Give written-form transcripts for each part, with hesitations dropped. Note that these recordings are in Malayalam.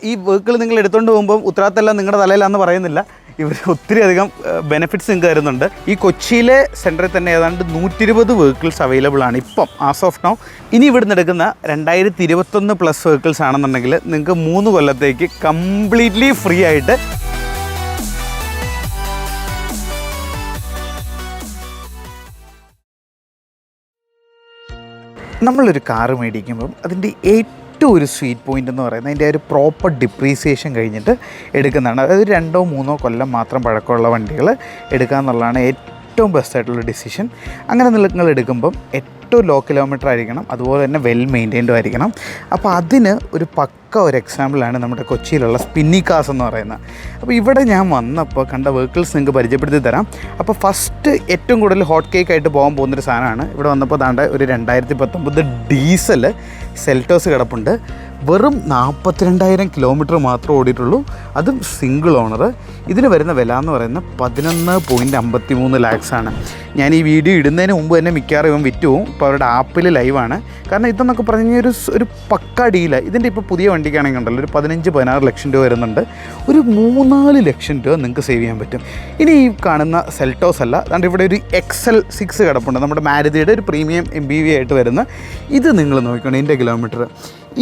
ഈ വെഹിക്കിൾ നിങ്ങൾ എടുത്തുകൊണ്ട് പോകുമ്പോൾ ഉത്തരവാദിത്തമെല്ലാം നിങ്ങളുടെ തലയിലാണെന്ന് പറയുന്നില്ല. ഇവർ ഒത്തിരി അധികം ബെനിഫിറ്റ്സ് നിങ്ങൾക്ക് തരുന്നുണ്ട്. ഈ കൊച്ചിയിലെ സെൻറ്ററിൽ തന്നെ ഏതാണ്ട് 120 വെഹിക്കിൾസ് അവൈലബിൾ ആണ് ഇപ്പം ആസ് ഓഫ് നൗ. ഇനി ഇവിടുന്ന് എടുക്കുന്ന 2021 പ്ലസ് വെഹിക്കിൾസ് ആണെന്നുണ്ടെങ്കിൽ നിങ്ങൾക്ക് 3 കൊല്ലത്തേക്ക് കംപ്ലീറ്റ്ലി ഫ്രീ ആയിട്ട് നമ്മളൊരു കാറ് മേടിക്കുമ്പം അതിൻ്റെ ഏറ്റവും ഒരു സ്വീറ്റ് പോയിൻ്റ് എന്ന് പറയുന്നത് അതിൻ്റെ ഒരു പ്രോപ്പർ ഡിപ്രീസിയേഷൻ കഴിഞ്ഞിട്ട് എടുക്കുന്നതാണ്. അതായത് 2-3 കൊല്ലം മാത്രം പഴക്കമുള്ള വണ്ടികൾ എടുക്കുക എന്നുള്ളതാണ് ഏറ്റവും ബെസ്റ്റായിട്ടുള്ള ഡിസിഷൻ. അങ്ങനെ നിങ്ങൾ എടുക്കുമ്പം ഏറ്റവും ലോ കിലോമീറ്റർ ആയിരിക്കണം, അതുപോലെ തന്നെ വെൽ മെയിൻറ്റൈൻഡും ആയിരിക്കണം. അപ്പോൾ അതിന് ഒരു ഒരു എക്സാമ്പിളാണ് നമ്മുടെ കൊച്ചിയിലുള്ള സ്പിന്നി കാസ് എന്ന് പറയുന്നത്. അപ്പോൾ ഇവിടെ ഞാൻ വന്നപ്പോൾ കണ്ട വെഹിക്കിൾസ് നിങ്ങൾക്ക് പരിചയപ്പെടുത്തി തരാം. അപ്പോൾ ഫസ്റ്റ് ഏറ്റവും കൂടുതൽ ഹോട്ട് കേക്ക് ആയിട്ട് പോകുന്നൊരു സാധനമാണ്. ഇവിടെ വന്നപ്പോൾ താണ്ട ഒരു 2019 ഡീസൽ സെൽറ്റോസ് കിടപ്പുണ്ട്. വെറും 42,000 കിലോമീറ്റർ മാത്രമേ ഓടിയിട്ടുള്ളൂ, അതും സിംഗിൾ ഓണർ. ഇതിന് വരുന്ന വില എന്ന് പറയുന്നത് 11.53 ലാക്സാണ്. ഞാൻ ഈ വീഡിയോ ഇടുന്നതിന് മുമ്പ് തന്നെ മിക്കവാറും ഇവൻ വിറ്റ് പോവും. ഇപ്പോൾ അവരുടെ ആപ്പിൽ ലൈവാണ്. കാരണം ഇതെന്നൊക്കെ പറഞ്ഞു കഴിഞ്ഞാൽ ഒരു പക്ക ഡീല. ഇതിൻ്റെ ഇപ്പോൾ പുതിയ വണ്ടിക്കാണെങ്കിൽ ഉണ്ടല്ലോ ഒരു 15-16 ലക്ഷം രൂപ വരുന്നുണ്ട്. ഒരു 3-4 ലക്ഷം രൂപ നിങ്ങൾക്ക് സേവ് ചെയ്യാൻ പറ്റും. ഇനി ഈ കാണുന്ന സെൽറ്റോസ് അല്ല, അതുകൊണ്ട് ഇവിടെ ഒരു XL6 കിടപ്പുണ്ട്, നമ്മുടെ മാരുതിയുടെ ഒരു പ്രീമിയം MPV ആയിട്ട് വരുന്ന. ഇത് നിങ്ങൾ നോക്കിക്കോണം, ഇതിൻ്റെ കിലോമീറ്റർ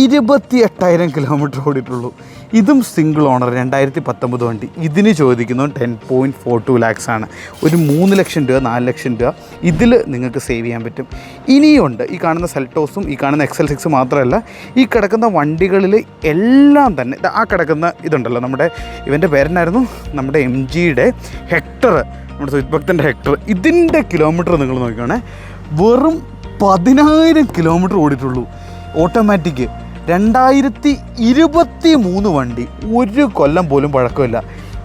28,000 കിലോമീറ്റർ ഓടിയിട്ടുള്ളൂ. ഇതും സിംഗിൾ ഓണർ 2019 വണ്ടി. ഇതിന് ചോദിക്കുന്നത് 10.42 ലാക്സാണ്. ഒരു 3 ലക്ഷം രൂപ 4 ലക്ഷം രൂപ ഇതിൽ നിങ്ങൾക്ക് സേവ് ചെയ്യാൻ പറ്റും. ഇനിയുണ്ട് ഈ കാണുന്ന സെൽറ്റോസും ഈ കാണുന്ന XL6 മാത്രമല്ല, ഈ കിടക്കുന്ന വണ്ടികളിൽ എല്ലാം തന്നെ ആ കിടക്കുന്ന ഇതുണ്ടല്ലോ, നമ്മുടെ ഇവൻ്റെ പേരനായിരുന്നു നമ്മുടെ MGയുടെ ഹെക്ടർ, നമ്മുടെ സുജിത് ഭക്തൻ്റെ ഹെക്ടർ. ഇതിൻ്റെ കിലോമീറ്റർ നിങ്ങൾ നോക്കുകയാണെ വെറും 10,000 കിലോമീറ്റർ ഓടിയിട്ടുള്ളൂ. ഓട്ടോമാറ്റിക് 2023 വണ്ടി, 1 കൊല്ലം പോലും പഴക്കമില്ല.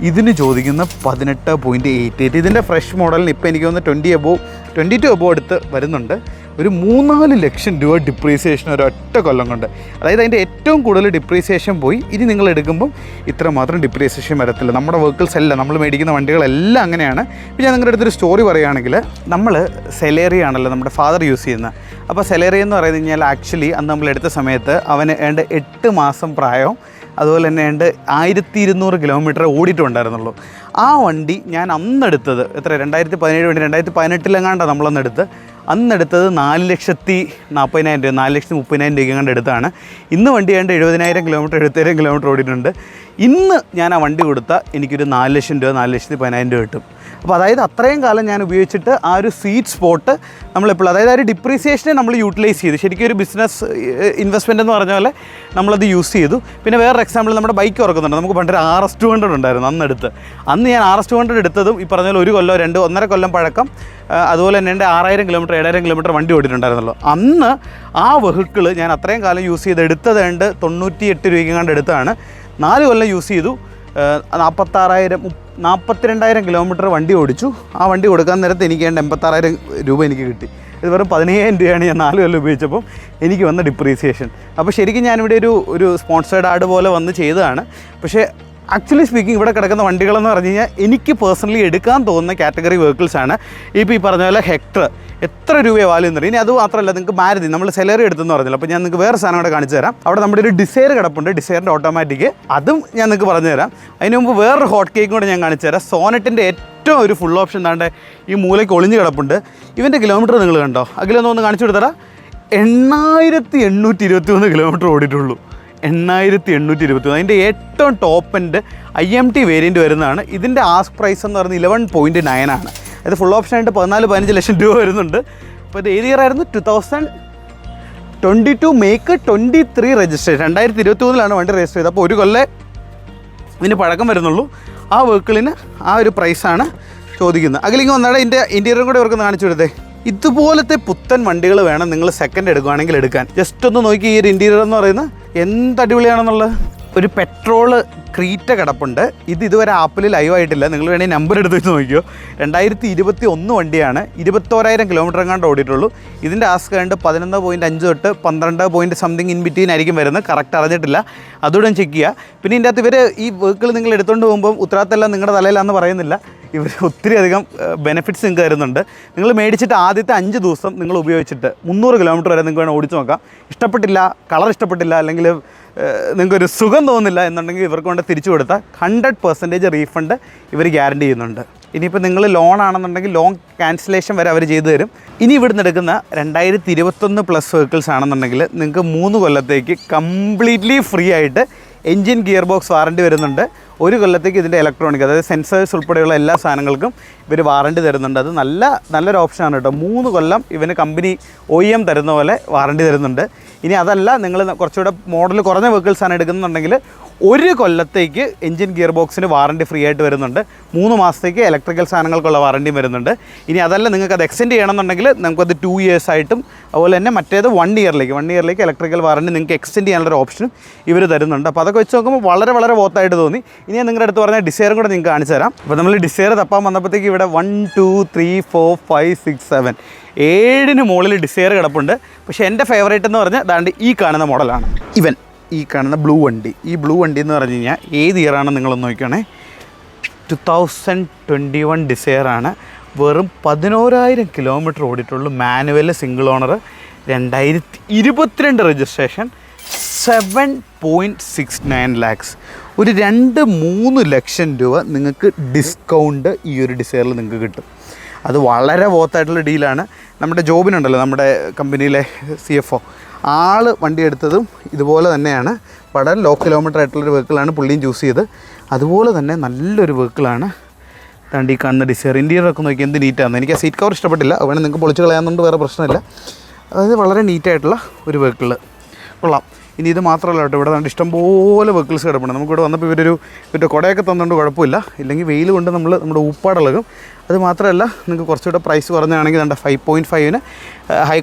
ഇതിന് ചോദിക്കുന്ന 18.88. ഇതിൻ്റെ ഫ്രഷ് മോഡലിന് ഇപ്പോൾ എനിക്ക് തോന്നുന്നു 22 അബോവ് അടുത്ത് വരുന്നുണ്ട്. ഒരു 3-4 ലക്ഷം രൂപ ഡിപ്രീസിയേഷൻ ഒരൊറ്റ കൊല്ലം കൊണ്ട്. അതായത് അതിൻ്റെ ഏറ്റവും കൂടുതൽ ഡിപ്രീസിയേഷൻ പോയി. ഇനി നിങ്ങൾ എടുക്കുമ്പം ഇത്രമാത്രം ഡിപ്രീസിയേഷൻ വരത്തില്ല. നമ്മുടെ വെഹിക്കിൾസ് എല്ലാം നമ്മൾ മേടിക്കുന്ന വണ്ടികളെല്ലാം അങ്ങനെയാണ്. ഇപ്പോൾ ഞാൻ നിങ്ങളുടെ അടുത്തൊരു സ്റ്റോറി പറയുകയാണെങ്കിൽ, നമ്മൾ സെലേറി ആണല്ലോ നമ്മുടെ ഫാദർ യൂസ് ചെയ്യുന്നത്. അപ്പോൾ സെലേറി എന്ന് പറയുന്നത് കഴിഞ്ഞാൽ ആക്ച്വലി അന്ന് നമ്മൾ എടുത്ത സമയത്ത് അവന് 8 മാസം പ്രായവും അതുപോലെ തന്നെ 1200 കിലോമീറ്റർ ഓടിയിട്ടുണ്ടായിരുന്നുള്ളൂ. ആ വണ്ടി ഞാൻ അന്നെടുത്തത് 2017 വണ്ടി 2018 നമ്മളന്നെടുത്ത് അന്നെടുത്തത് 4,40,000 രൂപ 4,30,000 രൂപയ്ക്ക് കണ്ട് എടുത്താണ്. ഇന്ന് വണ്ടി 70,000 കിലോമീറ്റർ 70,000 കിലോമീറ്റർ ഓടിയിട്ടുണ്ട്. ഇന്ന് ഞാൻ ആ വണ്ടി കൊടുത്താൽ എനിക്കൊരു 4 ലക്ഷം രൂപ 4,10,000 രൂപ കിട്ടും. അപ്പോൾ അതായത് അത്രയും കാലം ഞാൻ ഉപയോഗിച്ചിട്ട് ആ ഒരു സ്വീറ്റ് സ്പോട്ട് നമ്മളെപ്പോഴും, അതായത് ആ ഒരു ഡിപ്രീസിയേഷനെ നമ്മൾ യൂട്ടിലൈസ് ചെയ്തു. ശരിക്കും ഒരു ബിസിനസ് ഇൻവെസ്റ്റ്മെൻറ്റ് എന്ന് പറഞ്ഞ പോലെ നമ്മളത് യൂസ് ചെയ്തു. പിന്നെ വേറൊരു എക്സാമ്പിൾ, നമ്മുടെ ബൈക്ക് ഉറക്കുന്നുണ്ട്. നമുക്ക് പണ്ടൊരു RS200 ഉണ്ടായിരുന്നു അന്നെടുത്ത്. അന്ന് ഞാൻ RS200 എടുത്തതും ഈ പറഞ്ഞ പോലെ 1 കൊല്ലം 1.5 കൊല്ലം പഴക്കം, അതുപോലെ തന്നെ 6,000 കിലോമീറ്റർ 7,000 കിലോമീറ്റർ വണ്ടി ഓടിയിട്ടുണ്ടായിരുന്നല്ലോ. അന്ന് ആ വെഹിക്കിൾ ഞാൻ അത്രയും കാലം യൂസ് ചെയ്ത് എടുത്തത് 98 രൂപയ്ക്ക് കണ്ട് എടുത്താണ്. 4 കൊല്ലം യൂസ് ചെയ്തു. 42,000 കിലോമീറ്റർ വണ്ടി ഓടിച്ചു. ആ വണ്ടി കൊടുക്കാൻ നേരത്ത് എനിക്ക് 86,000 രൂപ എനിക്ക് കിട്ടി. ഇത് വെറും 15,000 രൂപയാണ് ഞാൻ 4 കൊല്ലം ഉപയോഗിച്ചപ്പം എനിക്ക് വന്ന ഡിപ്രീസിയേഷൻ. അപ്പോൾ ശരിക്കും ഞാനിവിടെ ഒരു സ്പോൺസേർഡ് ആഡ് പോലെ വന്ന് ചെയ്തതാണ്. പക്ഷേ ആക്ച്വലി സ്പീക്കിംഗ് ഇവിടെ കിടക്കുന്ന വണ്ടികളെന്ന് പറഞ്ഞു കഴിഞ്ഞാൽ എനിക്ക് പേഴ്സണലി എടുക്കാൻ തോന്നുന്ന കാറ്റഗറി വെഹിക്കിൾസാണ്. ഇപ്പോൾ ഈ പറഞ്ഞ പോലെ ഹെക്ടർ എത്ര രൂപയെ വാല്യൂ എന്നറിയാം. ഇനി അത് മാത്രമല്ല, നിങ്ങൾക്ക് മാരുതി നമ്മൾ സെലറി എടുത്തെന്ന് പറഞ്ഞല്ലോ. അപ്പോൾ ഞാൻ നിങ്ങൾക്ക് വേറെ സാധനം കൂടെ കാണിച്ചു തരാം. അവിടെ നമ്മുടെ ഒരു ഡിസയർ കിടപ്പുണ്ട്, ഡിസയറിൻ്റെ ഓട്ടോമാറ്റിക്. അതും ഞാൻ നിങ്ങൾക്ക് പറഞ്ഞു തരാം. അതിന് മുമ്പ് വേറൊരു ഹോട്ട് കേക്കും കൂടെ ഞാൻ കാണിച്ചു തരാം. സോനറ്റിൻ്റെ ഏറ്റവും ഒരു ഫുൾ ഓപ്ഷൻ താണ്ട് ഈ മൂലയ്ക്ക് ഒളിഞ്ഞ് കിടപ്പുണ്ട്. ഇവൻ്റെ കിലോമീറ്റർ നിങ്ങൾ കണ്ടോ? അഖിലൊന്ന് കാണിച്ചു കൊടുത്തരാ. 8,823 കിലോമീറ്റർ ഓടിയിട്ടുള്ളൂ. 8,823. അതിൻ്റെ ഏറ്റവും ടോപ്പ് എൻഡ് IMT വേരിയൻറ്റ് വരുന്നതാണ്. ഇതിൻ്റെ ആസ്ക് പ്രൈസ് എന്ന് പറയുന്നത് 11.9 ആണ്. അത് ഫുൾ ഓപ്ഷൻ ആയിട്ട് 14-15 ലക്ഷം രൂപ വരുന്നുണ്ട്. അപ്പോൾ ഇത് ഏത് ഇയർ ആയിരുന്നു? 2022 മേക്ക് 23 രജിസ്ട്രേഷൻ. 2023 വണ്ടി രജിസ്റ്റർ ചെയ്തത്. അപ്പോൾ 1 കൊല്ലം ഇതിന് പഴക്കം വരുന്നുള്ളൂ. ആ വെഹിക്കിളിന് ആ ഒരു പ്രൈസാണ് ചോദിക്കുന്നത്. അഖിലിങ്ങ് വന്നാടെ ഇതിൻ്റെ ഇൻറ്റീരിയറും കൂടെ ഇവർക്കൊന്ന് കാണിച്ചു കൊടുത്തേ. ഇതുപോലത്തെ പുത്തൻ വണ്ടികൾ വേണം നിങ്ങൾ സെക്കൻഡ് എടുക്കുകയാണെങ്കിൽ എടുക്കാൻ. ജസ്റ്റ് ഒന്ന് നോക്കി ഈ ഒരു ഇൻറ്റീരിയർ എന്ന് പറയുന്നത് എന്ത് അടിപൊളിയാണെന്നുള്ളത്. ഒരു പെട്രോള് ക്രീറ്റ കിടപ്പുണ്ട്. ഇതുവരെ ആപ്പിൽ ലൈവ് ആയിട്ടില്ല. നിങ്ങൾ വേണമെങ്കിൽ നമ്പർ എടുത്ത് വെച്ച് നോക്കിയോ. 2021 വണ്ടിയാണ്. 21,000 കിലോമീറ്റർ എങ്ങാണ്ട് ഓടിയിട്ടുള്ളൂ. ഇതിൻ്റെ ആസ്ക് കണ്ട് 11.5 തൊട്ട് 12 സംതിങ് ഇൻ ബിറ്റ്വീൻ ആയിരിക്കും വരുന്നത്. കറക്റ്റ് അറിഞ്ഞിട്ടില്ല, അതുകൂടെ ചെക്ക് ചെയ്യുക. പിന്നെ ഇതിൻ്റെ അകത്ത് ഇവർ ഈ വെഹിക്കിൾ നിങ്ങൾ എടുത്തുകൊണ്ട് പോകുമ്പോൾ ഉത്തരവാദിത്തമെല്ലാം നിങ്ങളുടെ തലയിലാണെന്ന് പറയുന്നില്ല. ഇവർ ഒത്തിരി അധികം ബെനിഫിറ്റ്സ് നിങ്ങൾക്ക് തരുന്നുണ്ട്. നിങ്ങൾ മേടിച്ചിട്ട് ആദ്യത്തെ 5 ദിവസം നിങ്ങൾ ഉപയോഗിച്ചിട്ട് 300 കിലോമീറ്റർ വരെ നിങ്ങൾക്ക് വേണം ഓടിച്ച് നോക്കാം. ഇഷ്ടപ്പെട്ടില്ല, കളർ ഇഷ്ടപ്പെട്ടില്ല, അല്ലെങ്കിൽ നിങ്ങൾക്കൊരു സുഖം തോന്നില്ല എന്നുണ്ടെങ്കിൽ ഇവർക്ക് കൊണ്ട് തിരിച്ചു കൊടുത്താൽ 100% റീഫണ്ട് ഇവർ ഗ്യാരണ്ടി ചെയ്യുന്നുണ്ട്. ഇനിയിപ്പോൾ നിങ്ങൾ ലോൺ ആണെന്നുണ്ടെങ്കിൽ ലോൺ ക്യാൻസലേഷൻ വരെ അവർ ചെയ്തു തരും. ഇനി ഇവിടുന്ന് എടുക്കുന്ന 2021 പ്ലസ് വെഹിക്കിൾസ് ആണെന്നുണ്ടെങ്കിൽ നിങ്ങൾക്ക് 3 കൊല്ലത്തേക്ക് കംപ്ലീറ്റ്ലി ഫ്രീ ആയിട്ട് എൻജിൻ ഗിയർ ബോക്സ് വാറണ്ടി വരുന്നുണ്ട്. 1 കൊല്ലത്തേക്ക് ഇതിൻ്റെ ഇലക്ട്രോണിക്, അതായത് സെൻസേഴ്സ് ഉൾപ്പെടെയുള്ള എല്ലാ സാധനങ്ങൾക്കും ഇവർ വാറണ്ടി തരുന്നുണ്ട്. അത് നല്ലൊരു ഓപ്ഷനാണ് കേട്ടോ. 3 കൊല്ലം ഇവന് കമ്പനി OEM തരുന്ന പോലെ വാറണ്ടി തരുന്നുണ്ട്. ഇനി അതല്ല, നിങ്ങൾ കുറച്ചുകൂടെ മോഡൽ കുറഞ്ഞ വെഹിക്കിൾസാണ് എടുക്കുന്നുണ്ടെങ്കിൽ 1 കൊല്ലത്തേക്ക് എൻജിൻ ഗിയർ ബോക്സിന് വാറണ്ടി ഫ്രീ ആയിട്ട് വരുന്നുണ്ട്. 3 മാസത്തേക്ക് ഇലക്ട്രിക്കൽ സാധനങ്ങൾക്കുള്ള വാറണ്ടിയും വരുന്നുണ്ട്. ഇനി അതല്ല, നിങ്ങൾക്ക് അത് എക്സ്റ്റെൻഡ് ചെയ്യണമെന്നുണ്ടെങ്കിൽ നമുക്കത് 2 ഇയേഴ്സ് ആയിട്ടും അതുപോലെ തന്നെ മറ്റേത് 1 ഇയറിലേക്ക് ഇലക്ട്രിക്കൽ വാറണ്ടി നിങ്ങൾക്ക് എക്സ്റ്റെൻഡ് ചെയ്യാനുള്ളൊരു ഓപ്ഷനും ഇവർ തരുന്നുണ്ട്. അപ്പോൾ അതൊക്കെ വെച്ച് നോക്കുമ്പോൾ വളരെ വളരെ വോത്തായിട്ട് തോന്നി. ഇനി ഞാൻ നിങ്ങളുടെ അടുത്ത് പറഞ്ഞ ഡിസൈറും കൂടെ നിങ്ങൾക്ക് കാണിച്ചു തരാം. അപ്പോൾ നമ്മൾ ഡിസൈർ തപ്പാൻ വന്നപ്പോഴത്തേക്ക് ഇവിടെ 1 2 3 4 5 6 7 7 മുകളിൽ ഡിസൈർ കിടപ്പുണ്ട്. പക്ഷേ എൻ്റെ ഫേവറേറ്റ് എന്ന് പറഞ്ഞാൽ അതാണ്ട് ഈ കാണുന്ന മോഡലാണ്. ഈ കാണുന്ന ബ്ലൂ വണ്ടി. ഈ ബ്ലൂ വണ്ടി എന്ന് പറഞ്ഞു കഴിഞ്ഞാൽ ഏത് ഇയറാണെന്ന് നിങ്ങളൊന്ന് നോക്കുകയാണേ. 2021 ഡിസൈറാണ്. വെറും 11,000 കിലോമീറ്റർ ഓടിയിട്ടുള്ളൂ. Manual single owner, 2022 registration, 7.69 lakhs. ഒരു 2-3 ലക്ഷം രൂപ നിങ്ങൾക്ക് ഡിസ്കൗണ്ട് ഈ ഒരു ഡിസൈറിൽ നിങ്ങൾക്ക് കിട്ടും. അത് വളരെ വോത്തായിട്ടുള്ള ഡീലാണ്. നമ്മുടെ ജോബിനുണ്ടല്ലോ, നമ്മുടെ കമ്പനിയിലെ CFO, ആൾ വണ്ടി എടുത്തതും ഇതുപോലെ തന്നെയാണ്. വളരെ ലോ കിലോമീറ്റർ ആയിട്ടുള്ളൊരു വെഹിക്കിളാണ് പുള്ളിയും ചൂസ് ചെയ്ത്. അതുപോലെ തന്നെ നല്ലൊരു വെഹിക്കിളാണ്. താണ്ടി കാണുന്ന ഡിസൈർ. ഇൻറ്റീരിയറൊക്കെ നോക്കി എന്ത് നീറ്റാണ്. എനിക്ക് ആ സീറ്റ് കവർ ഇഷ്ടപ്പെട്ടില്ല, അതുകൊണ്ട് നിങ്ങൾക്ക് പൊളിച്ച് കളയാമെന്നുകൊണ്ട് വേറെ പ്രശ്നമില്ല. അതായത് വളരെ നീറ്റായിട്ടുള്ള ഒരു വെഹിക്കിൾ കൊള്ളാം. ഇനി ഇത് മാത്രമല്ല കേട്ടോ, ഇവിടെ കണ്ട് ഇഷ്ടംപോലെ വെഹിക്കിൾസ് കിടപ്പുണ്ട്. നമുക്കിവിടെ വന്നപ്പോൾ ഇവരുടെ കുടയൊക്കെ തന്നുകൊണ്ട് കുഴപ്പമില്ല. ഇല്ലെങ്കിൽ വെയിൽ കൊണ്ട് നമ്മുടെ ഊപ്പാടിളകും. അത് മാത്രമല്ല, നിങ്ങൾക്ക് കുറച്ചുകൂടെ പ്രൈസ് കുറഞ്ഞാണെങ്കിൽ നമ്മുടെ 5.5-ന്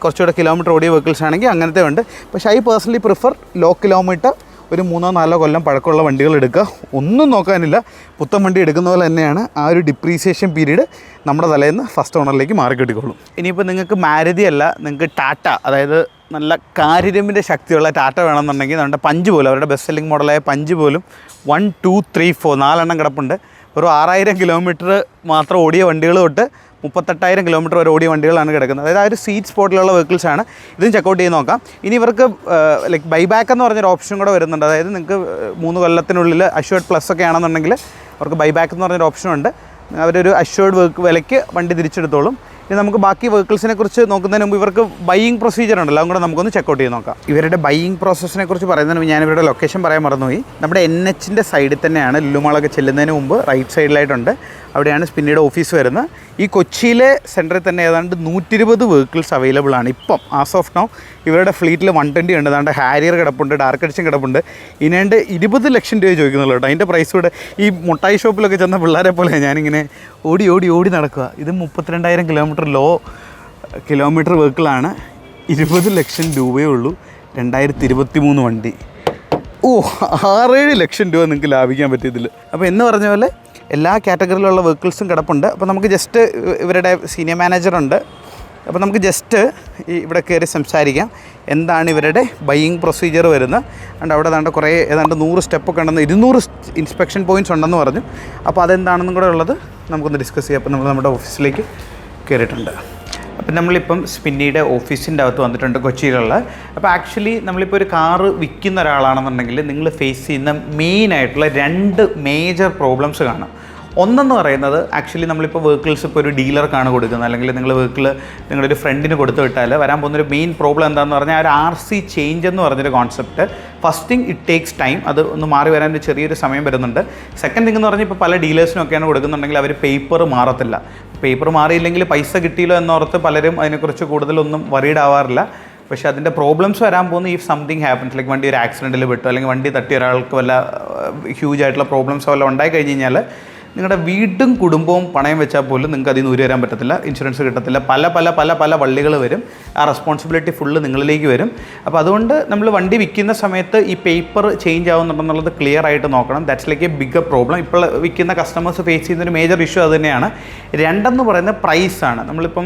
കുറച്ചുകൂടെ കിലോമീറ്റർ ഓടിയ വെഹിക്കിൾസ് ആണെങ്കിൽ അങ്ങനത്തെ ഉണ്ട്. പക്ഷേ I personally prefer low kilometre, ഒരു 3-4 കൊല്ലം പഴക്കമുള്ള വണ്ടികൾ എടുക്കുക. ഒന്നും നോക്കാനില്ല, പുത്തൻ വണ്ടി എടുക്കുന്ന പോലെ തന്നെയാണ്. ആ ഒരു ഡിപ്രീസിയേഷൻ പീരീഡ് നമ്മുടെ തലേന്ന് ഫസ്റ്റ് ഓണറിലേക്ക് മാറി കിട്ടിക്കോളും. ഇനിയിപ്പോൾ നിങ്ങൾക്ക് മാരുതി അല്ല, നിങ്ങൾക്ക് ടാറ്റ, അതായത് നല്ല കാരിരമ്പിൻ്റെ ശക്തിയുള്ള ടാറ്റ വേണമെന്നുണ്ടെങ്കിൽ നമ്മുടെ പഞ്ച് പോലും, അവരുടെ ബെസ്റ്റ് സെല്ലിംഗ് മോഡലായ പഞ്ച് പോലും 1 2 3 4 4 കിടപ്പുണ്ട്. ഒരു 6,000 കിലോമീറ്റർ മാത്രം ഓടിയ വണ്ടികൾ തൊട്ട് 38,000 കിലോമീറ്റർ വരെ ഓടിയ വണ്ടികളാണ് കിടക്കുന്നത്. അതായത് ആ ഒരു സ്വീറ്റ് സ്പോട്ടിലുള്ള വെഹിക്കിൾസാണ്. ഇതും ചെക്കൗട്ട് ചെയ്ത് നോക്കാം. ഇനി ഇവർക്ക് ലൈക്ക് ബൈബാക്ക് എന്ന് പറഞ്ഞൊരു ഓപ്ഷൻ കൂടെ വരുന്നുണ്ട്. അതായത് നിങ്ങൾക്ക് 3 കൊല്ലത്തിനുള്ളിൽ അഷ്വേർഡ് പ്ലസ് ഒക്കെ ആണെന്നുണ്ടെങ്കിൽ അവർക്ക് ബൈബാക്ക് എന്ന് പറഞ്ഞൊരു ഓപ്ഷനുണ്ട്. അവരൊരു അഷ്വേർഡ് വിലയ്ക്ക് വണ്ടി തിരിച്ചെടുത്തോളും. ഇനി നമുക്ക് ബാക്കി വെഹിക്കിൾസിനെ കുറിച്ച് നോക്കുന്നതിന് മുമ്പ് ഇവർക്ക് ബൈയിങ് പ്രൊസീജിയർ ഉണ്ടല്ലോ, അതും കൂടെ നമുക്കൊന്ന് ചെക്കൗട്ട് ചെയ്ത് നോക്കാം. ഇവരുടെ ബൈയിങ് പ്രോസസ്സിനെ കുറിച്ച് പറയുന്നതിന് മുമ്പ് ഞാൻ ഇവരുടെ ലൊക്കേഷൻ പറയാൻ മറന്നുപോയി. നമ്മുടെ NHൻ്റെ സൈഡിൽ തന്നെയാണ്. ലുലുമാളൊക്കെ ചെല്ലുന്നതിന് മുമ്പ് റൈറ്റ് സൈഡിലായിട്ടുണ്ട്. അവിടെയാണ് സ്പിന്നിയുടെ ഓഫീസ് വരുന്നത്. ഈ കൊച്ചിയിലെ സെൻറ്ററിൽ തന്നെ ഏതാണ്ട് 120 വെഹിക്കിൾസ് അവൈലബിൾ ആണ് ഇപ്പം. ആസ് ഓഫ് നൗ ഇവരുടെ ഫ്ലീറ്റിൽ 120 ഉണ്ട്. ഏതാണ്ട് ഹാരിയർ കിടപ്പുണ്ട്, ഡാർക്ക് എഡിഷൻ കിടപ്പുണ്ട്. ഇനിയാണ്ട് 20 ലക്ഷം രൂപ ചോദിക്കുന്നുള്ളൂ കേട്ടോ. അതിൻ്റെ പ്രൈസ് കൂടെ ഈ മുട്ടായി ഷോപ്പിലൊക്കെ ചെന്ന പിള്ളേരെ പോലെ ഞാനിങ്ങനെ ഓടി നടക്കുക. ഇത് 32,000 കിലോമീറ്റർ ലോ കിലോമീറ്റർ വെഹിക്കിളാണ്. 20 ലക്ഷം രൂപയേ ഉള്ളൂ. 2023 വണ്ടി. 6-7 ലക്ഷം രൂപ നിങ്ങൾക്ക് ലാഭിക്കാൻ പറ്റിയതിൽ. അപ്പോൾ എന്ന് പറഞ്ഞ പോലെ എല്ലാ കാറ്റഗറിയിലുള്ള വെഹിക്കിൾസും കിടപ്പുണ്ട്. അപ്പോൾ നമുക്ക് ജസ്റ്റ് ഇവരുടെ സീനിയർ മാനേജറുണ്ട്. അപ്പോൾ നമുക്ക് ജസ്റ്റ് ഇവിടെ കയറി സംസാരിക്കാം. എന്താണ് ഇവരുടെ ബൈയിങ് പ്രൊസീജിയർ വരുന്നത്. അതുകൊണ്ട് അവിടെ ഏതാണ്ട് കുറേ ഏതാണ്ട് 100 സ്റ്റെപ്പൊക്കെ ഉണ്ടെന്ന്, 200 ഇൻസ്പെക്ഷൻ പോയിൻറ്റ്സ് ഉണ്ടെന്ന് പറഞ്ഞു. അപ്പോൾ അതെന്താണെന്നും കൂടെ ഉള്ളത് നമുക്കൊന്ന് ഡിസ്കസ് ചെയ്യാം. അപ്പോൾ നമ്മൾ നമ്മുടെ ഓഫീസിലേക്ക് കയറിയിട്ടുണ്ട്. അപ്പം നമ്മളിപ്പം സ്പിന്നിയുടെ ഓഫീസിൻ്റെ അകത്ത് വന്നിട്ടുണ്ട് കൊച്ചിയിലുള്ള. അപ്പോൾ ആക്ച്വലി നമ്മളിപ്പോൾ ഒരു കാറ് വിൽക്കുന്ന ഒരാളാണെന്നുണ്ടെങ്കിൽ നിങ്ങൾ ഫേസ് ചെയ്യുന്ന മെയിനായിട്ടുള്ള 2 മേജർ പ്രോബ്ലംസ് കാണാം. ഒന്നെന്ന് പറയുന്നത് ആക്ച്വലി നമ്മളിപ്പോൾ വെഹിക്കിൾസ് ഇപ്പോൾ ഒരു ഡീലർക്കാണ് കൊടുക്കുന്നത്, അല്ലെങ്കിൽ നിങ്ങൾ വെഹിക്കിൾ നിങ്ങളുടെ ഒരു ഫ്രണ്ടിന് കൊടുത്തു വിട്ടാൽ വരാൻ പോകുന്നൊരു മെയിൻ പ്രോബ്ലം എന്താണെന്ന് പറഞ്ഞാൽ ഒരു RC ചേഞ്ച് എന്ന് പറഞ്ഞൊരു concept. First thing it takes time. അത് ഒന്ന് മാറി വരാൻ ഒരു ചെറിയൊരു സമയം വരുന്നുണ്ട്. സെക്കൻഡ് തിങ് എന്ന് പറഞ്ഞാൽ ഇപ്പോൾ പല ഡീലേഴ്സിനൊക്കെയാണ് കൊടുക്കുന്നുണ്ടെങ്കിൽ അവർ പേപ്പർ മാറത്തില്ല. പേപ്പർ മാറിയില്ലെങ്കിൽ പൈസ കിട്ടിയല്ലോ എന്നോർത്ത് പലരും അതിനെക്കുറിച്ച് കൂടുതലൊന്നും വറീഡ് ആവാറില്ല. പക്ഷേ അതിൻ്റെ പ്രോബ്ലംസ് വരാൻ പോകുന്ന ഈ സംതിങ് ഹാപ്പൻസ്, ലൈക്ക് വണ്ടി ഒരു ആക്സിഡൻറ്റിൽ വിട്ടു, അല്ലെങ്കിൽ വണ്ടി തട്ടി ഒരാൾക്ക് വല്ല ഹ്യൂജ് ആയിട്ടുള്ള പ്രോബ്ലംസ് വല്ല ഉണ്ടായി കഴിഞ്ഞ് കഴിഞ്ഞാൽ നിങ്ങളുടെ വീടും കുടുംബവും പണയം വെച്ചാൽ പോലും നിങ്ങൾക്ക് അതിൽ നിന്ന് ഊരി വരാൻ പറ്റത്തില്ല, ഇൻഷുറൻസ് കിട്ടത്തില്ല, പല വള്ളികൾ വരും. ആ റെസ്പോൺസിബിലിറ്റി ഫുള്ള് നിങ്ങളിലേക്ക് വരും. അപ്പോൾ അതുകൊണ്ട് നമ്മൾ വണ്ടി വിൽക്കുന്ന സമയത്ത് ഈ പേപ്പർ ചേഞ്ച് ആവുന്നുണ്ടെന്നുള്ളത് ക്ലിയർ ആയിട്ട് നോക്കണം. That's like A bigger problem. ഇപ്പോൾ വിൽക്കുന്ന കസ്റ്റമേഴ്സ് ഫേസ് ചെയ്യുന്നൊരു മേജർ ഇഷ്യൂ അത് തന്നെയാണ്. രണ്ടെന്ന് പറയുന്നത് പ്രൈസാണ്. നമ്മളിപ്പം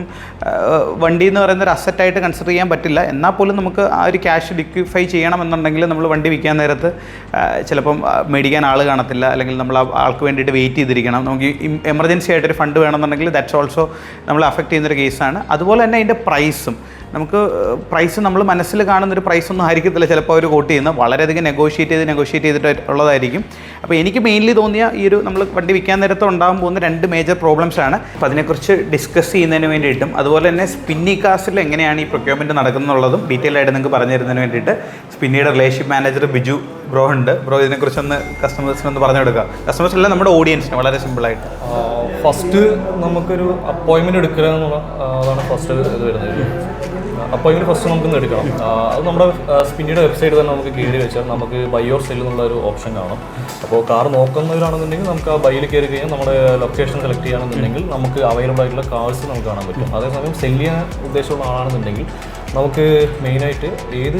വണ്ടി എന്ന് പറയുന്ന ഒരു അസറ്റായിട്ട് കൺസിഡർ ചെയ്യാൻ പറ്റില്ല. എന്നാൽ പോലും നമുക്ക് ആ ഒരു ക്യാഷ് ലിക്വിഫൈ ചെയ്യണമെന്നുണ്ടെങ്കിൽ നമ്മൾ വണ്ടി വിൽക്കാൻ നേരത്ത് ചിലപ്പം മേടിക്കാൻ ആൾ കാണത്തില്ല, അല്ലെങ്കിൽ നമ്മൾ ആൾക്ക് വേണ്ടിയിട്ട് വെയിറ്റ് ചെയ്തിരിക്കണം. നമുക്ക് എമർജൻസി ആയിട്ടൊരു ഫണ്ട് വേണമെന്നുണ്ടെങ്കിൽ ദാറ്റ്സ് ഓൾസോ നമ്മൾ അഫക്റ്റ് ചെയ്യുന്നൊരു കേസാണ്. അതുപോലെ തന്നെ അതിൻ്റെ പ്രൈസും നമുക്ക് പ്രൈസ് നമ്മൾ മനസ്സിൽ കാണുന്നൊരു പ്രൈസൊന്നും ആയിരിക്കത്തില്ല ചിലപ്പോൾ അവർ കോട്ട് ചെയ്യുന്നത്, വളരെയധികം നെഗോഷിയേറ്റ് ചെയ്തിട്ടുള്ളതായിരിക്കും. അപ്പോൾ എനിക്ക് മെയിൻലി തോന്നിയ ഈ ഒരു നമ്മൾ വണ്ടി വിൽക്കാൻ നേരത്ത് ഉണ്ടാകാൻ പോകുന്ന 2 മേജർ പ്രോബ്ലംസാണ്. അപ്പോൾ അതിനെക്കുറിച്ച് ഡിസ്കസ് ചെയ്യുന്നതിന് വേണ്ടിയിട്ടും അതുപോലെ തന്നെ സ്പിന്നി കാസിൽ എങ്ങനെയാണ് ഈ പ്രൊക്യൂർമെൻറ്റ് നടക്കുന്നുള്ളതും ഡീറ്റെയിൽ ആയിട്ട് നിങ്ങൾക്ക് പറഞ്ഞു തരുന്നതിന് വേണ്ടിയിട്ട് സ്പിന്നിയുടെ റിലേഷൻഷിപ്പ് മാനേജർ ബിജു ബ്രോ ഉണ്ട്. ബ്രോ ഇതിനെക്കുറിച്ചൊന്ന് കസ്റ്റമേഴ്സിനൊന്ന് പറഞ്ഞു കൊടുക്കുക. കസ്റ്റമേഴ്സ് അല്ല, നമ്മുടെ ഓഡിയൻസിന് വളരെ സിമ്പിളായിട്ട്. ഫസ്റ്റ് നമുക്കൊരു അപ്പോയിൻമെൻറ്റ് എടുക്കുക എന്നുള്ളതാണ് ഫസ്റ്റ് ഇത് വരുന്നത്. അപ്പോയിൻമെൻറ്റ് ഫസ്റ്റ് നമുക്കൊന്ന് എടുക്കണം. അത് നമ്മുടെ സ്പിന്നിയുടെ വെബ്സൈറ്റ് തന്നെ നമുക്ക് കയറി വെച്ചാൽ നമുക്ക് ബൈ ഓർ സെൽ എന്നുള്ള ഒരു ഓപ്ഷൻ കാണും. അപ്പോൾ കാർ നോക്കുന്നവരാണെന്നുണ്ടെങ്കിൽ നമുക്ക് ആ ബൈയിൽ കയറി കഴിഞ്ഞാൽ നമ്മുടെ ലൊക്കേഷൻ സെലക്ട് ചെയ്യുകയാണെന്നുണ്ടെങ്കിൽ നമുക്ക് അവൈലബിൾ ആയിട്ടുള്ള കാർസ് നമുക്ക് കാണാൻ പറ്റും. അതേസമയം സെല് ചെയ്യാൻ ഉദ്ദേശമുള്ള ആളാണെന്നുണ്ടെങ്കിൽ നമുക്ക് മെയിനായിട്ട് ഏത്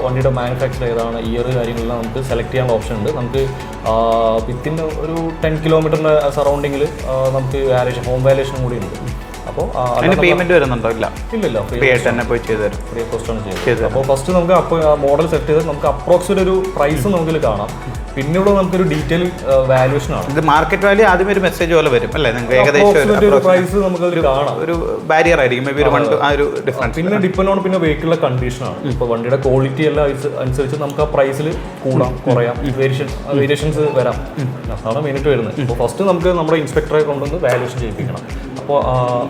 വണ്ടിയുടെ മാനുഫാക്ചർ ഏതാണ്, ഇയർ കാര്യങ്ങളെല്ലാം നമുക്ക് സെലക്ട് ചെയ്യാനുള്ള ഓപ്ഷൻ ഉണ്ട്. നമുക്ക് വിത്തിൻ്റെ ഒരു 10 കിലോമീറ്ററിൻ്റെ സറൗണ്ടിങ്ങിൽ നമുക്ക് വാല്യൂഷൻ, ഹോം വാല്യൂഷനും കൂടി ഉണ്ട്. അപ്പോൾ പേയ്മെന്റ് വരുന്നുണ്ടോ? ഇല്ല, ഫ്രീ ആയിട്ട് തന്നെ പോയി ചെയ്തു തരും. ഫ്രീ കോസ്റ്റാണ് ചെയ്തത്. അപ്പോൾ ഫസ്റ്റ് നമുക്ക് മോഡൽ സെറ്റ് ചെയ്ത് നമുക്ക് അപ്രോക്സിമേറ്റ് ഒരു പ്രൈസ് നമുക്കിൽ കാണാം. പിന്നീട് നമുക്കൊരു ഡീറ്റെയിൽ വാല്യൂഷൻ ആണ്. ഇത് മാർക്കറ്റ് വാല്യൂ ആദ്യം ഒരു മെസ്സേജ് പോലെ വരും അല്ലേ? നിങ്ങൾക്ക് ഏകദേശം ഒരു പ്രൈസ് നമുക്ക് കാണാം. ഒരു ബാരിയർ ആയിരിക്കും മേ ബി ഒരു ഡിഫറൻസ്. പിന്നെ ഡിപ്പെൻഡ് ഓൺ പിന്നെ വെഹിക്കിളിലെ കണ്ടീഷനാണ്. ഇപ്പോൾ വണ്ടിയുടെ ക്വാളിറ്റി എല്ലാം അനുസരിച്ച് നമുക്ക് ആ പ്രൈസിൽ കൂടാം കുറയാം, വേരിയേഷൻസ് വരാം. അതാണ് മെയിനായിട്ട് വരുന്നത്. അപ്പോൾ ഫസ്റ്റ് നമുക്ക് നമ്മുടെ ഇൻസ്പെക്ടറെ കൊണ്ടുവന്ന് വാല്യൂഷൻ ചെയ്യിപ്പിക്കണം. അപ്പോൾ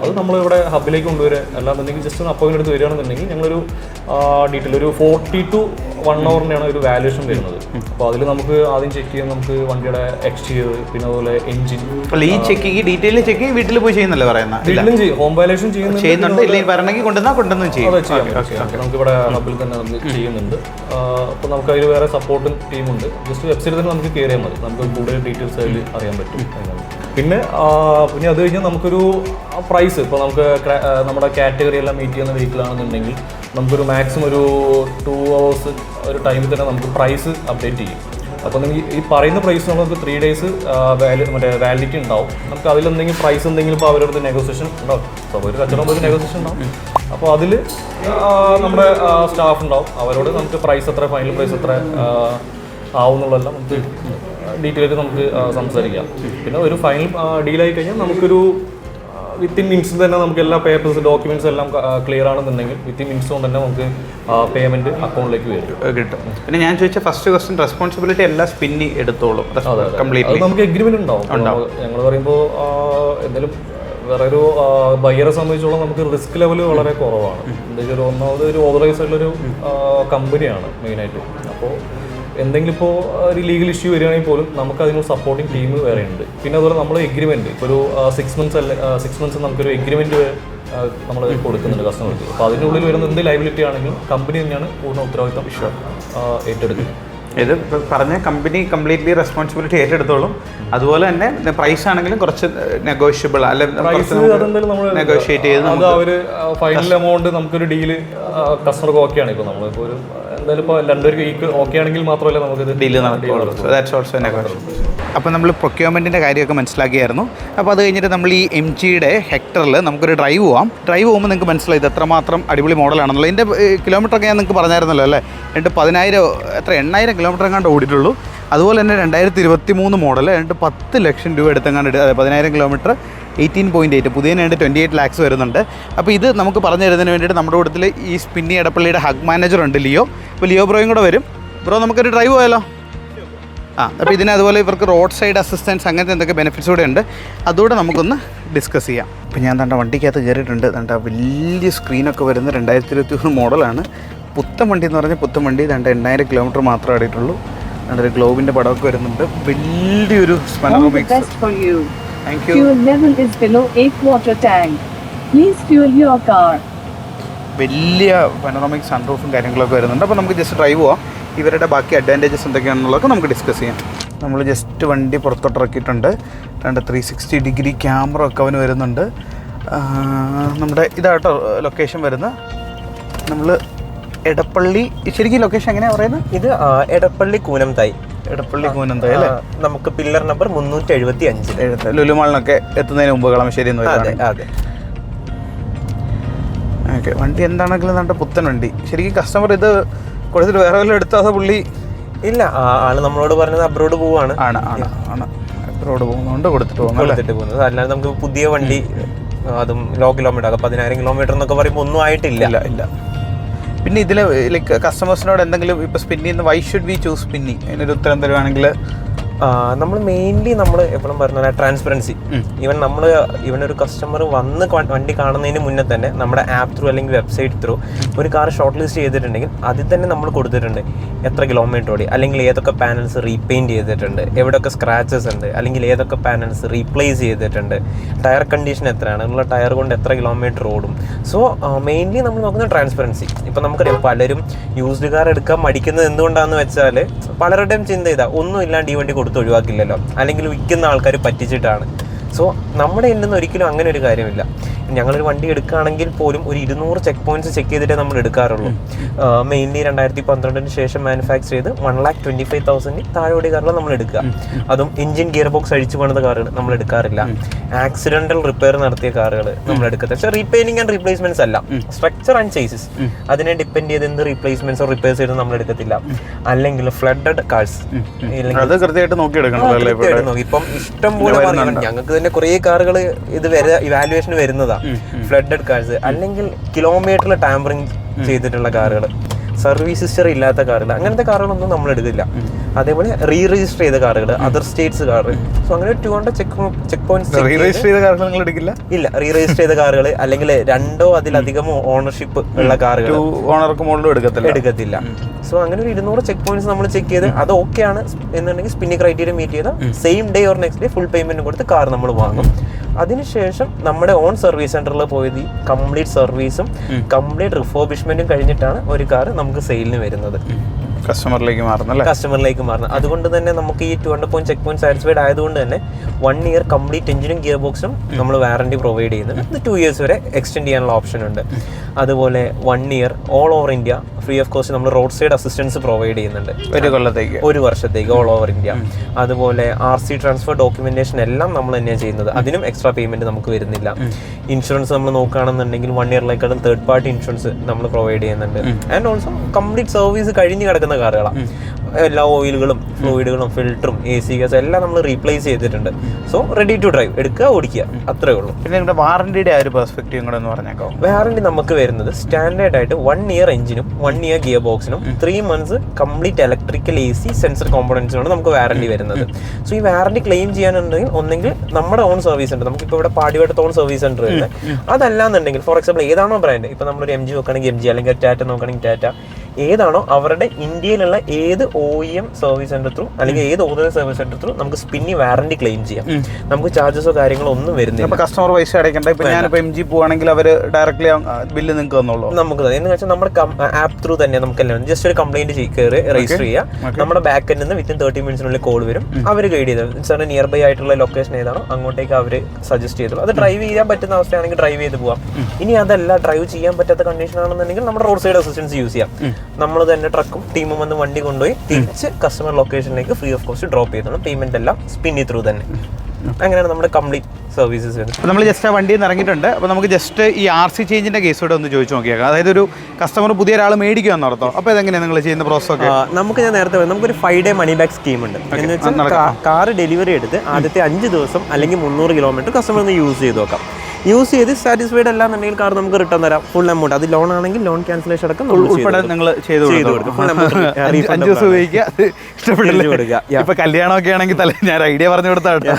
അത് നമ്മളിവിടെ ഹബിലേക്ക് കൊണ്ടുവരിക, അല്ലാന്നുണ്ടെങ്കിൽ ജസ്റ്റ് ഒന്ന് അപ്പോയിൻമെൻറ്റ് എടുത്ത് വരികയാണെന്നുണ്ടെങ്കിൽ ഞങ്ങളൊരു ഡീറ്റെയിൽ ഒരു 40 to 1 hourനെയാണ് ഒരു വാല്യൂഷൻ വരുന്നത്. അപ്പോൾ അതിൽ നമുക്ക് ആദ്യം ചെക്ക് ചെയ്യാൻ നമുക്ക് വണ്ടിയുടെ എക്സ്റ്റീരിയർ, പിന്നെ അതുപോലെ എഞ്ചിൻ. ഈ ചെക്കിങ് ഡീറ്റെയിൽ ചെക്ക് വീട്ടിൽ പോയി ചെയ്യുന്നല്ലേ പറയുന്നത്? വീട്ടിലും ചെയ്യും, ഹോം വാല്യൂഷൻ ചെയ്യുന്നുണ്ട്. ഇല്ലെങ്കിൽ വരണമെങ്കിൽ കൊണ്ടുവന്ന് ചെയ്യും. നമുക്കിവിടെ ഹബിൽ തന്നെ നമുക്ക് ചെയ്യുന്നുണ്ട്. അപ്പോൾ നമുക്ക് അതിൽ വേറെ സപ്പോർട്ടും ടീമുണ്ട്. ജസ്റ്റ് വെബ്സൈറ്റിൽ തന്നെ നമുക്ക് കയറിയാൽ മതി, നമുക്ക് കൂടുതൽ ഡീറ്റെയിൽസ് അതിൽ അറിയാൻ പറ്റും. പിന്നെ അത് കഴിഞ്ഞാൽ നമുക്കൊരു പ്രൈസ്, ഇപ്പോൾ നമുക്ക് നമ്മുടെ കാറ്റഗറി എല്ലാം മീറ്റ് ചെയ്യുന്ന വെഹിക്കിളാണെന്നുണ്ടെങ്കിൽ നമുക്കൊരു മാക്സിമം ഒരു 2 hours ഒരു ടൈമിൽ തന്നെ നമുക്ക് പ്രൈസ് അപ്ഡേറ്റ് ചെയ്യും. അപ്പോൾ നമുക്ക് ഈ പറയുന്ന പ്രൈസ് നമുക്ക് 3 days വാലിഡിറ്റി ഉണ്ടാവും. നമുക്ക് അതിലെന്തെങ്കിലും പ്രൈസ് എന്തെങ്കിലും ഇപ്പോൾ അവരുടെ നെഗോസിയേഷൻ ഉണ്ടാവും. അപ്പോൾ ഒരു കച്ചവടം ഒരു നെഗോസിയേഷൻ ഉണ്ടാവും. അപ്പോൾ അതിൽ നമ്മുടെ സ്റ്റാഫ് ഉണ്ടാവും, അവരോട് നമുക്ക് പ്രൈസ് എത്ര, ഫൈനൽ പ്രൈസ് എത്ര ആവുന്നുള്ളതെല്ലാം നമുക്ക് ഡീറ്റെയിൽ ആയിട്ട് നമുക്ക് സംസാരിക്കാം. പിന്നെ ഒരു ഫൈനൽ ഡീലായി കഴിഞ്ഞാൽ നമുക്കൊരു വിത്തിൻ മിനിറ്റ്സ് തന്നെ നമുക്ക് എല്ലാ പേപ്പേഴ്സ്, ഡോക്യുമെന്റ്സ് എല്ലാം ക്ലിയർ ആണെന്നുണ്ടെങ്കിൽ വിത്തിൻ മിനിറ്റ്സ് കൊണ്ട് തന്നെ നമുക്ക് പേയ്മെന്റ് അക്കൗണ്ടിലേക്ക് കിട്ടും. പിന്നെ ഞാൻ ചോദിച്ച ഫസ്റ്റ് ക്വസ്റ്റ്യൻ, റെസ്പോൺസിബിലിറ്റി എല്ലാ സ്പിന്നി എടുത്തോളും കംപ്ലീറ്റ്ലി? നമുക്ക് എഗ്രിമെന്റ് ഉണ്ടാവും. ഞങ്ങൾ പറയുമ്പോൾ എന്തായാലും വേറെ ഒരു ബയ്യറെ സംബന്ധിച്ചോളം നമുക്ക് റിസ്ക് ലെവൽ വളരെ കുറവാണ്. എന്താ വെച്ചാൽ ഒന്നാമത് ഒരു ഓതറൈസ് ആയിട്ടുള്ളൊരു കമ്പനിയാണ് മെയിനായിട്ട്. അപ്പോൾ എന്തെങ്കിലും ഇപ്പോൾ ഒരു ലീഗൽ ഇഷ്യൂ വരികയാണെങ്കിൽ പോലും നമുക്ക് അതിനൊരു സപ്പോർട്ടിങ് ടീം വേറെ ഉണ്ട്. പിന്നെ അതുപോലെ നമ്മൾ എഗ്രിമെൻറ്റ് ഇപ്പോൾ ഒരു 6 months നമുക്കൊരു എഗ്രിമെൻറ്റ് നമ്മൾ കൊടുക്കുന്നുണ്ട് കസ്റ്റമർക്ക്. അപ്പോൾ അതിൻ്റെ ഉള്ളിൽ വരുന്ന എന്ത് ലയബിലിറ്റി ആണെങ്കിലും കമ്പനി തന്നെയാണ് പൂർണ്ണ ഉത്തരവാദിത്തം ഏറ്റെടുക്കുന്നത്. ഇത് പറഞ്ഞ കമ്പനി കംപ്ലീറ്റ്ലി റെസ്പോൺസിബിലിറ്റി ഏറ്റെടുത്തോളും. അതുപോലെ തന്നെ പ്രൈസ് ആണെങ്കിലും കുറച്ച് നെഗോഷ്യബിൾ നെഗോഷിയേറ്റ് ചെയ്ത് അവർ ഫൈനൽ എമൗണ്ട് നമുക്കൊരു ഡീല് കസ്റ്റമർക്ക് ഓക്കെയാണ്. ഇപ്പോൾ നമ്മളിപ്പോൾ ഒരു എന്തായാലും ഇപ്പോൾ രണ്ടുപേർക്ക് ഓക്കെ ആണെങ്കിൽ മാത്രമല്ല നമുക്കിത് ഡീല് നടക്കും. അപ്പോൾ നമ്മൾ പ്രൊക്യൂർമെൻറ്റിൻ്റെ കാര്യമൊക്കെ മനസ്സിലാക്കിയായിരുന്നു. അപ്പോൾ അത് കഴിഞ്ഞിട്ട് നമ്മൾ ഈ MGയുടെ ഹെക്ടറിൽ നമുക്കൊരു ഡ്രൈവ് പോകുമ്പോൾ നിങ്ങൾക്ക് മനസ്സിലായി ഇത് എത്രമാത്രം അടിപൊളി മോഡലാണെന്നുള്ളത്. ഇതിൻ്റെ കിലോമീറ്ററൊക്കെ ഞാൻ നിങ്ങൾക്ക് പറഞ്ഞായിരുന്നല്ലോ അല്ലേ? 8,000 കിലോമീറ്റർ എങ്ങാണ്ട് ഓടിയിട്ടുള്ളൂ. അതുപോലെ തന്നെ 2023 മോഡൽ 10 ലക്ഷം രൂപ എടുത്തെങ്ങാണ്ട് 10,000 കിലോമീറ്റർ 18.8, പുതിയ 28 lakhs വരുന്നുണ്ട്. അപ്പോൾ ഇത് നമുക്ക് പറഞ്ഞു തരുന്നതിന് വേണ്ടിയിട്ട് നമ്മുടെ കൂട്ടത്തിൽ ഈ സ്പിന്നി എടപ്പള്ളിയുടെ ഹഗ് മാനേജർ ഉണ്ട്, ലിയോ. അപ്പോൾ ലിയോ ബ്രോയും കൂടെ വരും. ബ്രോ നമുക്കൊരു ഡ്രൈവ് പോയാലോ? അപ്പോൾ ഇതിന് അതുപോലെ ഇവർക്ക് റോഡ് സൈഡ് അസിസ്റ്റൻസ് അങ്ങനത്തെ എന്തൊക്കെ ബെനിഫിറ്റ്സ് കൂടെ ഉണ്ട്, അതുകൂടെ നമുക്കൊന്ന് ഡിസ്കസ് ചെയ്യാം. ഇപ്പോൾ ഞാൻ വണ്ടിക്കകത്ത് കയറിയിട്ടുണ്ട്. വലിയ സ്ക്രീനൊക്കെ വരുന്ന 2023 മോഡലാണ്. പുത്തൻ വണ്ടി എന്ന് പറഞ്ഞാൽ പുത്തൻ വണ്ടി. 8,000 കിലോമീറ്റർ മാത്രമേ ആയിട്ടുള്ളൂ. ഒരു ഗ്ലോബിൻ്റെ പടമൊക്കെ വരുന്നുണ്ട്. വലിയൊരു Thank you. Fuel level is below 8 water tank. Please fuel your car. വലിയ പനോറമിക് സൺറൂഫും കാര്യങ്ങളൊക്കെ വരുന്നുണ്ട്. അപ്പോൾ നമുക്ക് ജസ്റ്റ് ഡ്രൈവ് പോവാം. ഇവരുടെ ബാക്കി അഡ്വാൻറ്റേജസ് എന്തൊക്കെയാണെന്നുള്ളതൊക്കെ നമുക്ക് ഡിസ്കസ് ചെയ്യാം. നമ്മൾ ജസ്റ്റ് വണ്ടി പുറത്തോട്ടിറക്കിയിട്ടുണ്ട്. 360-degree ക്യാമറ ഒക്കെ അവന് വരുന്നുണ്ട്. നമ്മുടെ ഇതാട്ടോ ലൊക്കേഷൻ വരുന്നത്. നമ്മൾ എടപ്പള്ളി, ശരിക്കും ലൊക്കേഷൻ എങ്ങനെയാണ് പറയുന്നത്? ഇത് എടപ്പള്ളി കൂനംതായി അല്ലേ? നമുക്ക് പില്ലർ നമ്പർ 375 ലുലുമാളിനൊക്കെ എത്തുന്നതിന് മുമ്പ് കളമശ്ശേരി എന്ന് പറയുന്നത്. അതെ. ഓക്കെ, വണ്ടി എന്താണെങ്കിലും നല്ല പുത്തൻ വണ്ടി. ശരിക്കും കസ്റ്റമർ ഇത് കൊടുത്തിട്ട് വേറെ വല്ലതും എടുത്താൽ പുള്ളി ഇല്ല, ആള് നമ്മളോട് പറഞ്ഞത് അബ്രോഡ് പോവാണ്. ആണ് അബ്രോഡ് പോകുന്നതുകൊണ്ട് കൊടുത്തിട്ട് പോകുന്നത്. അല്ലാതെ നമുക്ക് പുതിയ വണ്ടി അതും ലോ കിലോമീറ്റർ, 10,000 കിലോമീറ്റർ എന്നൊക്കെ പറയുമ്പോൾ ഒന്നും ആയിട്ടില്ല. ഇല്ല. പിന്നെ ഇതിൽ ലൈക്ക് കസ്റ്റമേഴ്സിനോട് എന്തെങ്കിലും ഇപ്പോൾ സ്പിന്നി എന്ന് വൈ ഷുഡ് വി ചൂസ് സ്പിന്നി അതിനൊരു ഉത്തരം തരുവാണെങ്കിൽ? നമ്മൾ മെയിൻലി നമ്മൾ എപ്പോഴും പറഞ്ഞ ട്രാൻസ്പെറൻസി. ഈവൻ ഒരു കസ്റ്റമർ വന്ന് വണ്ടി കാണുന്നതിന് മുന്നേ തന്നെ നമ്മുടെ ആപ്പ് ത്രൂ അല്ലെങ്കിൽ വെബ്സൈറ്റ് ത്രൂ ഒരു കാർ ഷോർട്ട് ലിസ്റ്റ് ചെയ്തിട്ടുണ്ടെങ്കിൽ അതിൽ തന്നെ നമ്മൾ കൊടുത്തിട്ടുണ്ട് എത്ര കിലോമീറ്റർ ഓടി, അല്ലെങ്കിൽ ഏതൊക്കെ പാനൽസ് റീപെയിൻറ്റ് ചെയ്തിട്ടുണ്ട്, എവിടെയൊക്കെ സ്ക്രാച്ചസ് ഉണ്ട്, അല്ലെങ്കിൽ ഏതൊക്കെ പാനൽസ് റീപ്ലേസ് ചെയ്തിട്ടുണ്ട്, ടയർ കണ്ടീഷൻ എത്രയാണ്, ഉള്ള ടയർ കൊണ്ട് എത്ര കിലോമീറ്റർ ഓടും. സോ മെയിൻലി നമ്മൾ നോക്കുന്ന ട്രാൻസ്പെറൻസി. ഇപ്പം നമുക്കറിയാം പലരും യൂസ്ഡ് കാർ എടുക്കാൻ മടിക്കുന്നത് എന്തുകൊണ്ടാണെന്ന് വെച്ചാൽ പലരുടെയും ചിന്ത ഇതാ, ഒന്നും ഇല്ലാണ്ട് ഈ വണ്ടി കൊടുത്ത് ഒഴിവാക്കില്ലല്ലോ, അല്ലെങ്കിൽ വിൽക്കുന്ന ആൾക്കാർ പറ്റിച്ചിട്ടാണ്. സോ നമ്മുടെ ഇതിൽ നിന്ന് ഒരിക്കലും അങ്ങനെ ഒരു കാര്യമില്ല. ഞങ്ങളൊരു വണ്ടി എടുക്കുകയാണെങ്കിൽ പോലും ഒരു 200 ചെക്ക് പോയിന്റ്സ് ചെക്ക് ചെയ്തിട്ടേ നമ്മൾ എടുക്കാറുള്ളൂ. മെയിൻലി 2012 ശേഷം മാനുഫാക്ചർ ചെയ്ത് 1,25,000 താഴെ ഓടിയ കാറുകൾ നമ്മൾ എടുക്കുക. അതും എഞ്ചിൻ ഗിയർ ബോക്സ് അഴിച്ചു പണിത കാറുകൾ നമ്മൾ എടുക്കാറില്ല. ആക്സിഡന്റൽ റിപ്പയർ നടത്തിയ കാറുകൾ നമ്മൾ എടുക്കത്തില്ല. പക്ഷേ റീപെയിന്റിംഗ് ആൻഡ് റീപ്ലേസ്മെന്റ്സ് അല്ല, സ്ട്രക്ചർ ആൻഡ് ചേസസ് അതിനെ ഡിപ്പെൻഡ് ചെയ്ത് എന്ത് റീപ്ലേസ്മെന്റ്സോ റിപ്പയർസ് ചെയ്ത് നമ്മൾ എടുക്കത്തില്ല. അല്ലെങ്കിൽ ഫ്ലഡഡ് കാർസ് ഇപ്പം ഇഷ്ടം പോലെ ഞങ്ങൾക്ക് തന്നെ കുറേ കാറുകൾ ഇത് ഇവാലുവേഷൻ വരുന്നതാണ്. ഫ്ലഡഡ് കാർസ്, അല്ലെങ്കിൽ കിലോമീറ്ററിൽ ടാമ്പറിങ് ചെയ്തിട്ടുള്ള കാറുകൾ, സർവീസ് ഹിസ്റ്ററി ഇല്ലാത്ത കാറുകൾ, അങ്ങനത്തെ കാറുകളൊന്നും നമ്മൾ എടുക്കില്ല. അതേപോലെ രജിസ്റ്റർ ചെയ്ത കാറുകൾ, അതർ സ്റ്റേറ്റ്സ് കാർ. സോ അങ്ങനെ 200 ചെക്ക് പോയിന്റ്സ് എടുക്കില്ല. ഇല്ല, രജിസ്റ്റർ ചെയ്ത കാറുകൾ, അല്ലെങ്കിൽ 2 അതിലധികമോ ഓണർഷിപ്പ് ഉള്ള കാറുകൾ എടുക്കത്തില്ല. സോ അങ്ങനെ ഒരു 200 ചെക്ക് പോയിന്റ്സ് നമ്മൾ ചെക്ക് ചെയ്ത് അത് ഓക്കെ ആണ് എന്നുണ്ടെങ്കിൽ സ്പിന്നി ക്രൈറ്റീരിയ മീറ്റ് ചെയ്ത same day or next day full payment കൊടുത്ത് കാർ നമ്മൾ വാങ്ങും. അതിനുശേഷം നമ്മുടെ ഓൺ സർവീസ് സെന്ററിൽ പോയത് കംപ്ലീറ്റ് സർവീസും കംപ്ലീറ്റ് റിഫോർബിഷ്മെന്റും കഴിഞ്ഞിട്ടാണ് ഒരു കാർ നമുക്ക് സെയിലിന് വരുന്നത്, കസ്റ്റമറിലേക്ക് മാറുന്നത്. അതുകൊണ്ട് തന്നെ നമുക്ക് ഈ 200 പോയിന്റ് ചെക്ക് പോയിന്റ് സാറ്റിസ്ഫൈഡ് ആയതുകൊണ്ട് തന്നെ 1 ഇയർ കംപ്ലീറ്റ് എഞ്ചിനും ഗിയർ ബോക്സും നമ്മൾ വാറണ്ടി പ്രൊവൈഡ് ചെയ്യുന്നുണ്ട്. 2 ഇയേഴ്സ് വരെ എക്സ്റ്റെൻഡ് ചെയ്യാനുള്ള ഓപ്ഷൻ ഉണ്ട്. അതുപോലെ 1 year all over India free of cost നമ്മൾ റോഡ് സൈഡ് അസിസ്റ്റൻസ് പ്രൊവൈഡ് ചെയ്യുന്നുണ്ട് ഒരു വർഷത്തേക്ക് ഓൾ ഓവർ ഇന്ത്യ. അതുപോലെ RC ട്രാൻസ്ഫർ ഡോക്യുമെന്റേഷൻ എല്ലാം നമ്മൾ തന്നെയാണ് ചെയ്യുന്നത്. അതിനും എക്സ്ട്രാ പേയ്മെന്റ് നമുക്ക് വരുന്നില്ല. ഇൻഷുറൻസ് നമ്മൾ നോക്കുകയാണെന്നുണ്ടെങ്കിൽ 1 ഇയറിലേക്കാളും തേർഡ് പാർട്ടി ഇൻഷുറൻസ് നമ്മൾ പ്രൊവൈഡ് ചെയ്യുന്നുണ്ട്. ആൻഡ് ഓൾസോ കംപ്ലീറ്റ് സർവീസ് കഴിഞ്ഞ് കിടക്കുന്ന കാറുകളാണ്. എല്ലാ ഓയിലുകളും ഫ്ലൂയിഡുകളും ഫിൽറ്ററും AC ഗ്യാസ് എല്ലാം നമ്മൾ റീപ്ലേസ് ചെയ്തിട്ടുണ്ട്. സോ റെഡി ടു ഡ്രൈവ്, എടുക്കുക ഓടിക്കുക, അത്രേ ഉള്ളൂ. പിന്നെ നിങ്ങളുടെ വാറണ്ടിയുടെ ഒരു പെർസ്പെക്റ്റീവ് കൂടെ ഒന്ന് പറഞ്ഞേക്കോ? വാറണ്ടി നമുക്ക് വരുന്നത് സ്റ്റാൻഡേർഡ് ആയിട്ട് 1 ഇയർ എഞ്ചിനും 1 ഇയർ ഗിയർ ബോക്സിനും 3 months complete electrical AC sensor കോമ്പണൻസിനാണ് നമുക്ക് വാറണ്ടി വരുന്നത്. സോ ഈ വാറണ്ടി ക്ലെയിം ചെയ്യാനുണ്ടെങ്കിൽ ഒന്നെങ്കിൽ നമ്മുടെ ഓൺ സർവീസ് സെന്റർ, നമുക്കിപ്പോൾ ഇവിടെ പാടിവായിട്ട് ഓൺ സർവീസ് സെന്റർ വരുന്നത്. അതല്ലാന്നുണ്ടെങ്കിൽ ഫോർ എക്സാമ്പിൾ ഏതാണോ ബ്രാൻഡ്, ഇപ്പോൾ നമ്മളൊരു MG നോക്കുകയാണെങ്കിൽ MG, അല്ലെങ്കിൽ ടാറ്റ നോക്കുകയാണെങ്കിൽ ടാറ്റ, ഏതാണോ അവരുടെ ഇന്ത്യയിലുള്ള ഏത് OEM സർവീസ് സെന്റർ ത്രൂ അല്ലെങ്കിൽ ഏത് ഓതറൈസ്ഡ് സർവീസ് സെന്റർ ത്രൂ നമുക്ക് സ്പിന്നി വാറണ്ടി ക്ലെയിം ചെയ്യാം. നമുക്ക് ചാർജസോ കാര്യങ്ങളോ ഒന്നും വരുന്നില്ല. കസ്റ്റമർ പൈസ അടയ്ക്കണ്ട. ഇപ്പൊ ഞാനിപ്പോൾ MG പോവാണെങ്കിൽ അവർ ഡയറക്ട്ലി ബില്ല് നിങ്ങൾക്ക് തന്നോളൂ. നമുക്ക് എന്ന് വെച്ചാൽ നമ്മുടെ ആപ്പ് ത്രൂ തന്നെ നമുക്ക് എല്ലാം ജസ്റ്റ് ഒരു കംപ്ലൈന്റ് കയറി രജിസ്റ്റർ ചെയ്യുക. നമ്മുടെ ബാക്ക് എൻഡിൽ നിന്ന് വിത്തിൻ 30 മിനിറ്റ്സിനുള്ളിൽ കോൾ വരും. അവർ ഗൈഡ് ചെയ്തത് സാറിന് നിയർ ബൈ ആയിട്ടുള്ള ലൊക്കേഷൻ ഏതാണോ അങ്ങോട്ടേക്ക് അവർ സജസ്റ്റ് ചെയ്തോളൂ. അത് ഡ്രൈവ് ചെയ്യാൻ പറ്റുന്ന അവസ്ഥയാണെങ്കിൽ ഡ്രൈവ് ചെയ്ത് പോവാം. ഇനി അതല്ല ഡ്രൈവ് ചെയ്യാൻ പറ്റാത്ത കണ്ടീഷൻ ആണെന്നുണ്ടെങ്കിൽ നമ്മുടെ റോഡ് സൈഡ് അസിസ്റ്റൻസ് യൂസ് ചെയ്യാം. നമ്മൾ തന്നെ ട്രക്കും ടീമും വന്ന് വണ്ടി കൊണ്ടുപോയി തിരിച്ച് കസ്റ്റമർ ലൊക്കേഷനിലേക്ക് ഫ്രീ ഓഫ് കോസ്റ്റ് ഡ്രോപ്പ് ചെയ്തോളൂ. പേയ്മെന്റ് എല്ലാം സ്പിന്നി ത്രൂ തന്നെ. അങ്ങനെയാണ് നമ്മുടെ കംപ്ലീറ്റ് സർവീസസ് വരുന്നത്. അപ്പോൾ നമ്മൾ ജസ്റ്റ് ആ വണ്ടിയിൽ നിന്ന് ഇറങ്ങിയിട്ടുണ്ട്. അപ്പോൾ നമുക്ക് ജസ്റ്റ് ഈ RC ചേഞ്ചിൻ്റെ കേസോടെ ഒന്ന് ചോദിച്ചു നോക്കിയേക്കാം. അതായത് ഒരു കസ്റ്റമർ പുതിയ ഒരാൾ മേടിക്കുമെന്ന് നടത്തും. അപ്പോൾ ഇതെങ്ങനെയാണ് നിങ്ങൾ ചെയ്യുന്ന പ്രോസസ് ഒക്കെ? നമുക്ക് ഞാൻ നേരത്തെ നമുക്കൊരു 5 day മണി ബാക്ക് സ്കീം ഉണ്ട്. എന്ന് വെച്ചാൽ കാർ ഡെലിവറി എടുത്ത് ആദ്യത്തെ 5 ദിവസം അല്ലെങ്കിൽ 300 കിലോമീറ്റർ കസ്റ്റമർ ഒന്ന് യൂസ് ചെയ്ത് നോക്കാം. യൂസ് ചെയ്ത് സാറ്റിസ്ഫൈഡ് അല്ലാന്നുണ്ടെങ്കിൽ കാർ നമുക്ക് റിട്ടേൺ തരാം. ഫുൾ എമൗണ്ട്, അത് ലോൺ ആണെങ്കിൽ ലോൺ ക്യാൻസലേഷൻ അടക്കം ഉൾപ്പെടെ നിങ്ങൾ ചെയ്ത് കൊടുക്കും. 5 ദിവസം ഉപയോഗിക്കുക, ഇഷ്ടപ്പെട്ടില്ല. ഇപ്പൊ കല്യാണമൊക്കെ ആണെങ്കിൽ ഞാൻ ഐഡിയ പറഞ്ഞു കൊടുത്താട്ടോ.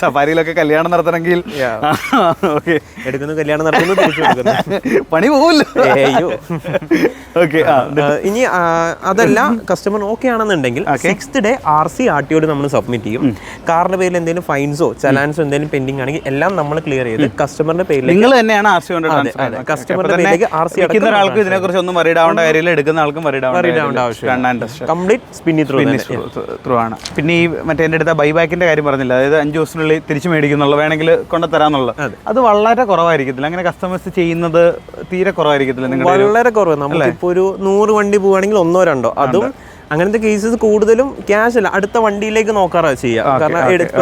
സഫാരിയിലൊക്കെ കല്യാണം നടത്തണമെങ്കിൽ എടുക്കുന്നു, കല്യാണം നടത്തുന്നു, തിരിച്ചു കൊടുക്കുന്നു, പണി പോകില്ലോ. ഇനി അതല്ല കസ്റ്റമർ ഓക്കെ ആണെന്നുണ്ടെങ്കിൽ 6th day RC RTO നമ്മൾ സബ്മിറ്റ് ചെയ്യും. കാറിന്റെ പേരിൽ എന്തെങ്കിലും ഫൈൻസോ ചലാൻസോ എന്തെങ്കിലും പെൻഡിങ് ആണെങ്കിൽ എല്ലാം നമ്മൾ ക്ലിയർ ചെയ്ത് കസ്റ്റമറിന്റെ പേരിൽ നിങ്ങൾ തന്നെയാണ് കസ്റ്റമറിന്റെ പേരിലേക്ക് RC അടക്കുന്ന ഒരാൾക്ക് ഇതിനെക്കുറിച്ച് ഒന്നും വറീഡ് ആവേണ്ട കാര്യമില്ല, എടുക്കുന്ന ആൾക്കും വറീഡ് ആവേണ്ട ആവശ്യമില്ല. കംപ്ലീറ്റ് സ്പിന്നി ത്രൂ ആണ്. പിന്നെ ഈ മറ്റേ എൻ്റെ അടുത്ത ബൈബാക്കിന്റെ കാര്യം പറഞ്ഞില്ല, അതായത് 5 ദിവസത്തിനുള്ളിൽ തിരിച്ചു മേടിക്കുന്നുള്ളൂ, വേണമെങ്കിൽ കൊണ്ടുതരാന്നുള്ളത്. അത് വളരെ കുറവായിരിക്കത്തില്ല. അങ്ങനെ കസ്റ്റമേഴ്സ് ചെയ്യുന്നത് തീരെ കുറവായിരിക്കത്തില്ല. നിങ്ങൾ വളരെ കുറവ്. നമുക്കിപ്പോൾ ഒരു 100 വണ്ടി പോവുകയാണെങ്കിൽ 1 or 2, അതും അങ്ങനത്തെ കേസസ് കൂടുതലും ക്യാഷ് അല്ല, അടുത്ത വണ്ടിയിലേക്ക് നോക്കാറാണ് ചെയ്യുക. കാരണം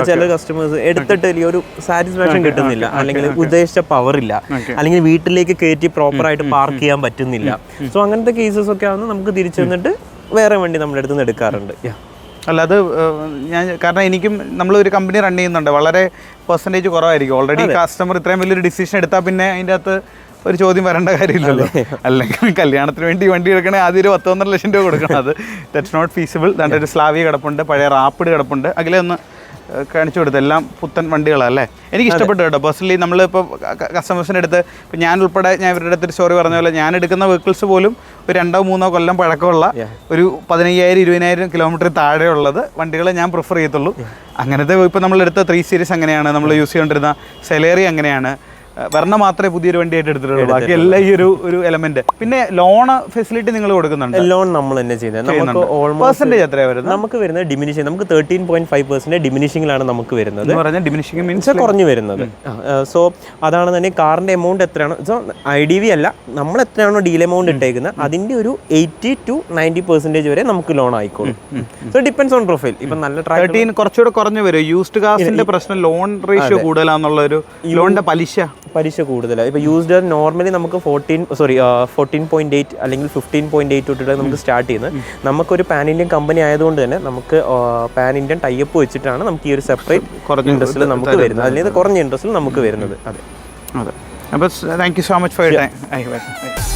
ചില കസ്റ്റമേഴ്സ് എടുത്തിട്ട് ഒരു സാറ്റിസ്ഫാക്ഷൻ കിട്ടുന്നില്ല, അല്ലെങ്കിൽ ഉദ്ദേശിച്ച പവർ ഇല്ല, അല്ലെങ്കിൽ വീട്ടിലേക്ക് കയറ്റി പ്രോപ്പറായിട്ട് പാർക്ക് ചെയ്യാൻ പറ്റുന്നില്ല. സോ അങ്ങനത്തെ കേസസ് ഒക്കെ ആവുമ്പോൾ നമുക്ക് തിരിച്ചു വന്നിട്ട് വേറെ വണ്ടി നമ്മുടെ അടുത്ത് നിന്ന് എടുക്കാറുണ്ട്. അല്ല അത് ഞാൻ കാരണം എനിക്കും നമ്മളൊരു കമ്പനി റൺ ചെയ്യുന്നുണ്ട്, വളരെ പെർസെൻറ്റേജ് കുറവായിരിക്കും. ഓൾറെഡി കസ്റ്റമർ ഇത്രയും വലിയൊരു ഡിസിഷൻ എടുത്താൽ പിന്നെ അതിൻ്റെ അകത്ത് ഒരു ചോദ്യം വരേണ്ട കാര്യമില്ലല്ലോ. അല്ലെങ്കിൽ കല്യാണത്തിന് വേണ്ടി വണ്ടി എടുക്കണേ ആദ്യം ഒരു 10-15 ലക്ഷം രൂപ കൊടുക്കണം. അത് ദാറ്റ്സ് നോട്ട് ഫീസിബിൾ. ദാണ്ട് ഒരു സ്ലാവി കിടപ്പുണ്ട്, പഴയ റാപ്പിഡ് കിടപ്പുണ്ട്, അഖിലെ ഒന്ന് കാണിച്ചു കൊടുത്ത്. എല്ലാം പുത്തൻ വണ്ടികളല്ലേ. എനിക്ക് ഇഷ്ടപ്പെട്ടു കേട്ടോ പേഴ്സണലി. നമ്മളിപ്പോൾ കസ്റ്റമേഴ്സിൻ്റെ അടുത്ത് ഇപ്പോൾ ഞാൻ ഉൾപ്പെടെ ഞാൻ ഇവരുടെ അടുത്തൊരു സ്റ്റോറി പറഞ്ഞ പോലെ ഞാൻ എടുക്കുന്ന വെഹിക്കിൾസ് പോലും ഒരു 2-3 കൊല്ലം പഴക്കമുള്ള ഒരു 15,000-20,000 കിലോമീറ്റർ താഴെയുള്ളത് വണ്ടികളെ ഞാൻ പ്രിഫർ ചെയ്യത്തുള്ളൂ. അങ്ങനത്തെ ഇപ്പോൾ നമ്മളെടുത്ത 3 സീരീസ് അങ്ങനെയാണ്, നമ്മൾ യൂസ് ചെയ്തുകൊണ്ടിരുന്ന സെലേറി അങ്ങനെയാണ്. വരണ മാത്രമേ പുതിയൊരു വണ്ടിയായിട്ട് എടുത്തിട്ടുള്ളൂ, ബാക്കി എല്ലാം ഈ ഒരു എലമെന്റ്. പിന്നെ ലോൺ ഫെസിലിറ്റി നിങ്ങൾ കൊടുക്കുന്നുണ്ട്? ലോൺ നമ്മൾ തന്നെ ചെയ്യുന്നത്. നമുക്ക് പെർസെന്റേജ് എത്രയാണ് വരുന്നത്? നമുക്ക് വരുന്നത് ഡിമിനിഷിംഗ്, നമുക്ക് 13.5% ഡിമിനിഷിംഗിലാണ് നമുക്ക് വരുന്നത്. ഡിമിനിഷിംഗ് മീൻസ് കുറഞ്ഞു വരുന്നത്. സോ അതാണ് തന്നെ കാറിന്റെ എമൗണ്ട് എത്രയാണ്. സോ IDV അല്ല, നമ്മൾ എത്രയാണോ ഡീൽ എമൗണ്ട് ഇട്ടേക്കുന്നത് അതിന്റെ ഒരു 80 to 90% വരെ നമുക്ക് ലോൺ ആയിക്കോളും. So depends on profile. ഇപ്പം നല്ല 13 കുറച്ചുകൂടെ കുറഞ്ഞു വരും. യൂസ്ഡ് കാറിന്റെ പ്രശ്നം ലോൺ റേഷ്യോ കൂടുതലാന്നുള്ള ഒരു ലോണിന്റെ പലിശ കൂടുതലാണ്. ഇപ്പോൾ യൂസ്ഡ് നോർമലി നമുക്ക് 14.8 അല്ലെങ്കിൽ 15.8 തൊട്ടിട്ട് നമുക്ക് സ്റ്റാർട്ട് ചെയ്യുന്നത്. നമുക്കൊരു പാൻ ഇന്ത്യൻ കമ്പനി ആയതുകൊണ്ട് തന്നെ നമുക്ക് പാൻ ഇന്ത്യൻ ടൈപ്പ് വെച്ചിട്ടാണ് നമുക്ക് ഈ ഒരു സെപ്പറേറ്റ് കുറഞ്ഞ ഇൻട്രസ്റ്റിൽ നമുക്ക് വരുന്നത്, അല്ലെങ്കിൽ കുറഞ്ഞ ഇൻട്രസ്റ്റിൽ നമുക്ക് വരുന്നത്. അതെ. അപ്പോൾ thank you so much for your time.